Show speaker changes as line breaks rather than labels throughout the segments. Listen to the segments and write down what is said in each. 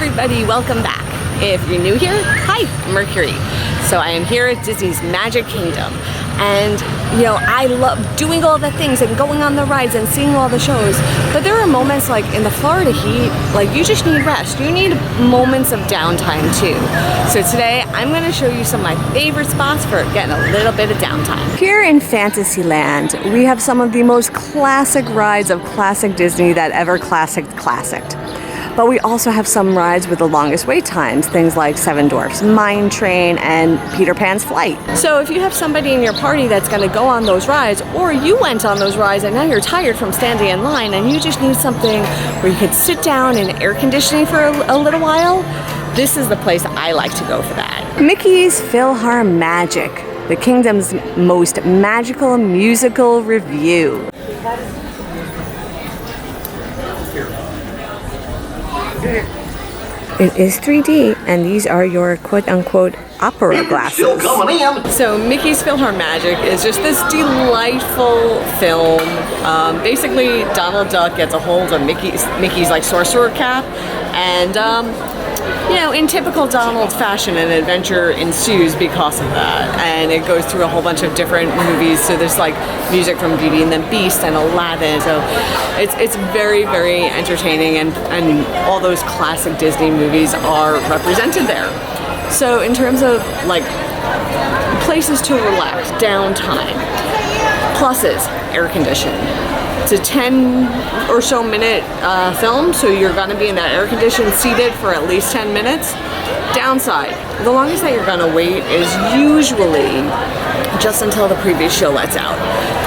everybody, welcome back. If you're new here, hi, I'm Mercury. So I am here at Disney's Magic Kingdom. And I love doing all the things and going on the rides and seeing all the shows. But there are moments like in the Florida heat, like you just need rest. You need moments of downtime too. So today I'm gonna show you some of my favorite spots for getting a little bit of downtime. Here in Fantasyland, we have some of the most classic rides of classic Disney that ever classicked. But we also have some rides with the longest wait times, things like Seven Dwarfs Mine Train and Peter Pan's Flight. So if you have somebody in your party that's gonna go on those rides, or you went on those rides and now you're tired from standing in line and you just need something where you could sit down in air conditioning for a little while, this is the place I like to go for that. Mickey's PhilharMagic, the kingdom's most magical musical review. It is 3D, and these are your quote-unquote opera glasses. So Mickey's PhilharMagic is just this delightful film. Basically, Donald Duck gets a hold of Mickey's like sorcerer cap, and in typical Donald fashion, an adventure ensues because of that. And it goes through a whole bunch of different movies. So there's like music from Beauty and the Beast and Aladdin. So it's very, very entertaining, and all those classic Disney movies are represented there. So in terms of like places to relax, downtime, pluses, air conditioning. It's a 10 or so minute film, so you're gonna be in that air conditioned seated for at least 10 minutes. Downside, the longest that you're gonna wait is usually just until the previous show lets out.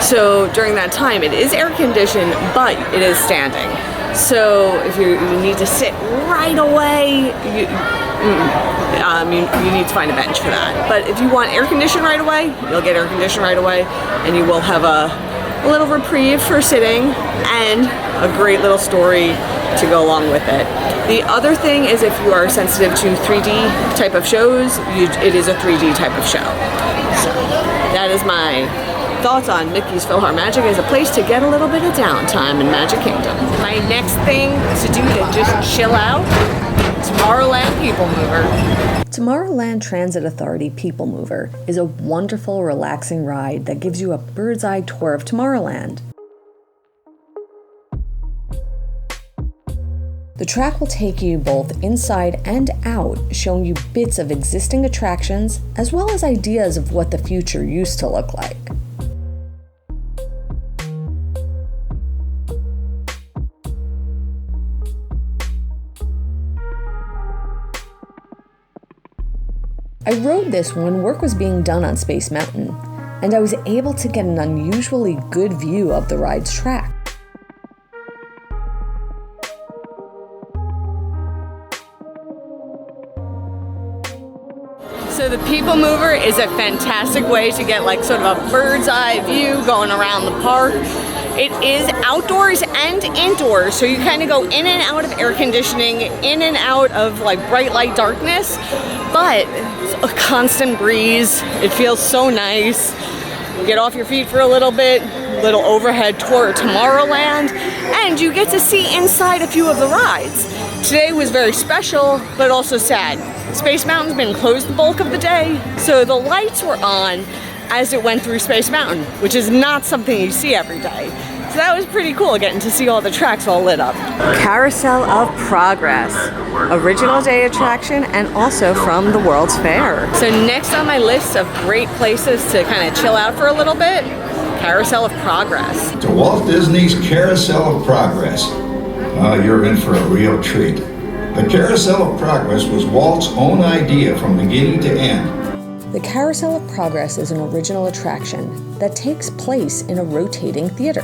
So during that time, it is air conditioned, but it is standing. So if you need to sit right away, you need to find a bench for that. But if you want air conditioned right away, you'll get air conditioned right away, and you will have a little reprieve for sitting and a great little story to go along with it. The other thing is, if you are sensitive to 3D type of shows, it is a 3D type of show. So that is my thoughts on Mickey's PhilharMagic as a place to get a little bit of downtime in Magic Kingdom. My next thing to do to just chill out, Tomorrowland People Mover. Tomorrowland Transit Authority People Mover is a wonderful, relaxing ride that gives you a bird's eye tour of Tomorrowland. The track will take you both inside and out, showing you bits of existing attractions as well as ideas of what the future used to look like. I rode this when work was being done on Space Mountain, and I was able to get an unusually good view of the ride's track. So the People Mover is a fantastic way to get like sort of a bird's eye view going around the park. It is outdoors and indoors, so you kind of go in and out of air conditioning, in and out of like bright light darkness, but it's a constant breeze. It feels so nice. You get off your feet for a little bit, little overhead tour of Tomorrowland, and you get to see inside a few of the rides. Today was very special, but also sad. Space Mountain's been closed the bulk of the day, so the lights were on as it went through Space Mountain, which is not something you see every day. So that was pretty cool, getting to see all the tracks all lit up. Carousel of Progress, original day attraction and also from the World's Fair. So next on my list of great places to kind of chill out for a little bit, Carousel of Progress.
To Walt Disney's Carousel of Progress. You're in for a real treat. The Carousel of Progress was Walt's own idea from beginning to end.
The Carousel of Progress is an original attraction that takes place in a rotating theater.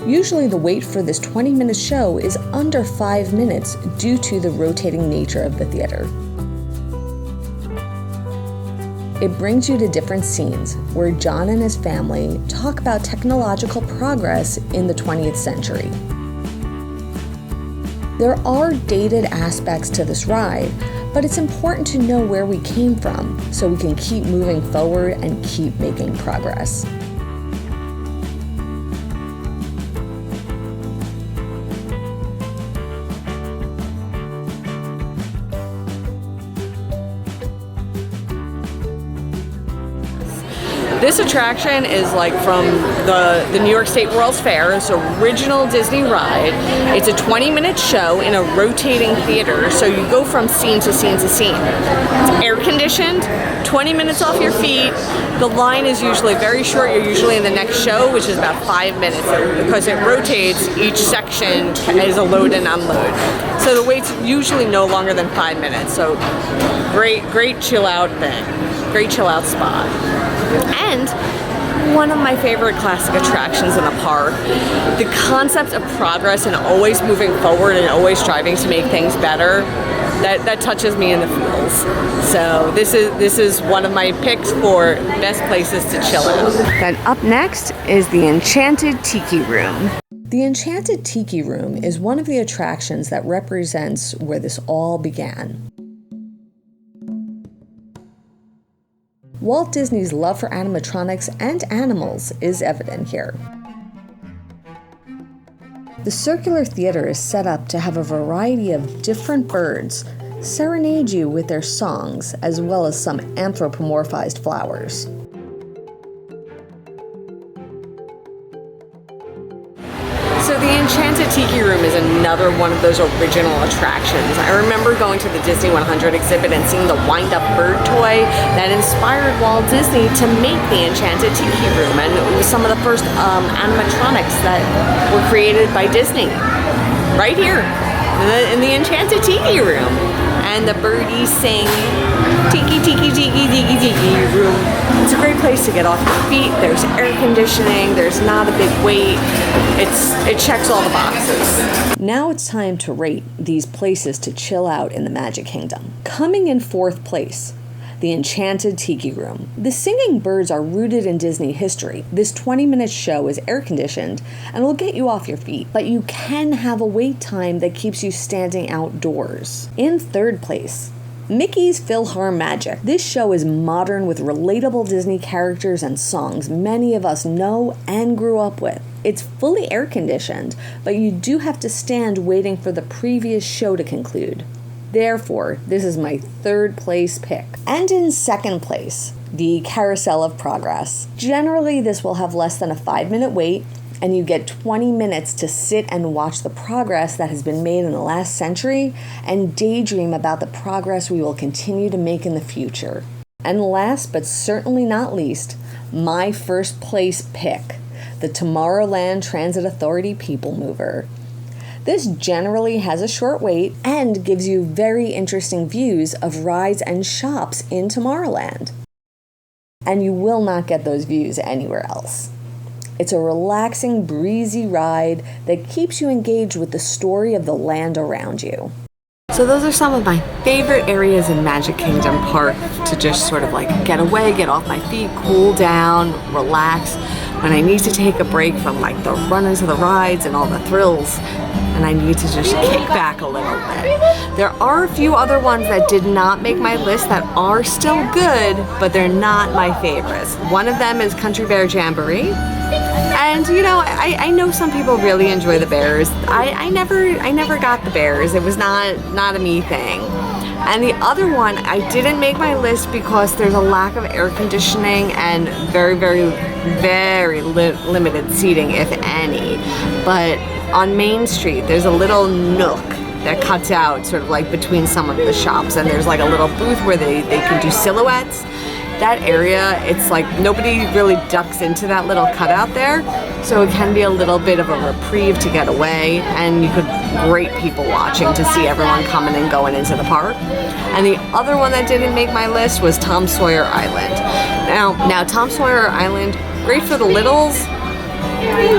Usually the wait for this 20-minute show is under 5 minutes due to the rotating nature of the theater. It brings you to different scenes where John and his family talk about technological progress in the 20th century. There are dated aspects to this ride, but it's important to know where we came from so we can keep moving forward and keep making progress. This attraction is like from the New York State World's Fair. It's an original Disney ride. It's a 20-minute show in a rotating theater, so you go from scene to scene to scene. It's air conditioned, 20 minutes off your feet. The line is usually very short. You're usually in the next show, which is about 5 minutes, because it rotates. Each section is a load and unload. So the wait's usually no longer than 5 minutes. So great chill out thing. Great chill out spot. And one of my favorite classic attractions in the park, the concept of progress and always moving forward and always striving to make things better, that touches me in the feels. So this is one of my picks for best places to chill out. Then up next is the Enchanted Tiki Room. The Enchanted Tiki Room is one of the attractions that represents where this all began. Walt Disney's love for animatronics and animals is evident here. The circular theater is set up to have a variety of different birds serenade you with their songs, as well as some anthropomorphized flowers. So the Enchanted Tiki Room is another one of those original attractions. I remember going to the Disney 100 exhibit and seeing the wind-up bird toy that inspired Walt Disney to make the Enchanted Tiki Room, and it was some of the first animatronics that were created by Disney right here in the Enchanted Tiki Room. And the birdies sing tiki tiki tiki tiki tiki room. It's a great place to get off your feet. There's air conditioning. There's not a big wait. It checks all the boxes. Now it's time to rate these places to chill out in the Magic Kingdom. Coming in fourth place, the Enchanted Tiki Room. The singing birds are rooted in Disney history. This 20-minute show is air-conditioned and will get you off your feet, but you can have a wait time that keeps you standing outdoors. In third place, Mickey's PhilharMagic. This show is modern with relatable Disney characters and songs many of us know and grew up with. It's fully air-conditioned, but you do have to stand waiting for the previous show to conclude. Therefore, this is my third place pick. And in second place, the Carousel of Progress. Generally, this will have less than a 5-minute wait, and you get 20 minutes to sit and watch the progress that has been made in the last century and daydream about the progress we will continue to make in the future. And last but certainly not least, my first place pick, the Tomorrowland Transit Authority People Mover. This generally has a short wait and gives you very interesting views of rides and shops in Tomorrowland. And you will not get those views anywhere else. It's a relaxing, breezy ride that keeps you engaged with the story of the land around you. So those are some of my favorite areas in Magic Kingdom Park to just sort of like get away, get off my feet, cool down, relax. When I need to take a break from like the run-ins of the rides and all the thrills, and I need to just kick back a little bit. There are a few other ones that did not make my list that are still good, but they're not my favorites. One of them is Country Bear Jamboree. And you know, I know some people really enjoy the bears. I never got the bears. It was not a me thing. And the other one, I didn't make my list because there's a lack of air conditioning and very limited seating, if any. But on Main Street, there's a little nook that cuts out sort of like between some of the shops, and there's like a little booth where they can do silhouettes. That area, it's like nobody really ducks into that little cutout there, so it can be a little bit of a reprieve to get away, and you could great people watching to see everyone coming and going into the park. And the other one that didn't make my list was Tom Sawyer Island. Now Tom Sawyer Island, great for the littles,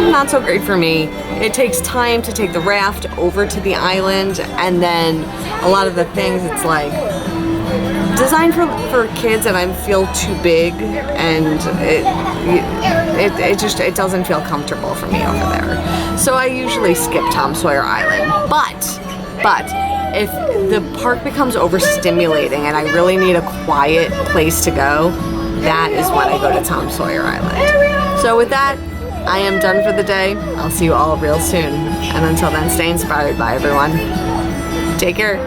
not so great for me. It takes time to take the raft over to the island, and then a lot of the things, it's like designed for kids, and I feel too big, and it doesn't feel comfortable for me over there. So I usually skip Tom Sawyer Island. But if the park becomes overstimulating and I really need a quiet place to go, that is when I go to Tom Sawyer Island. So with that, I am done for the day. I'll see you all real soon. And until then, stay inspired. Bye, everyone. Take care.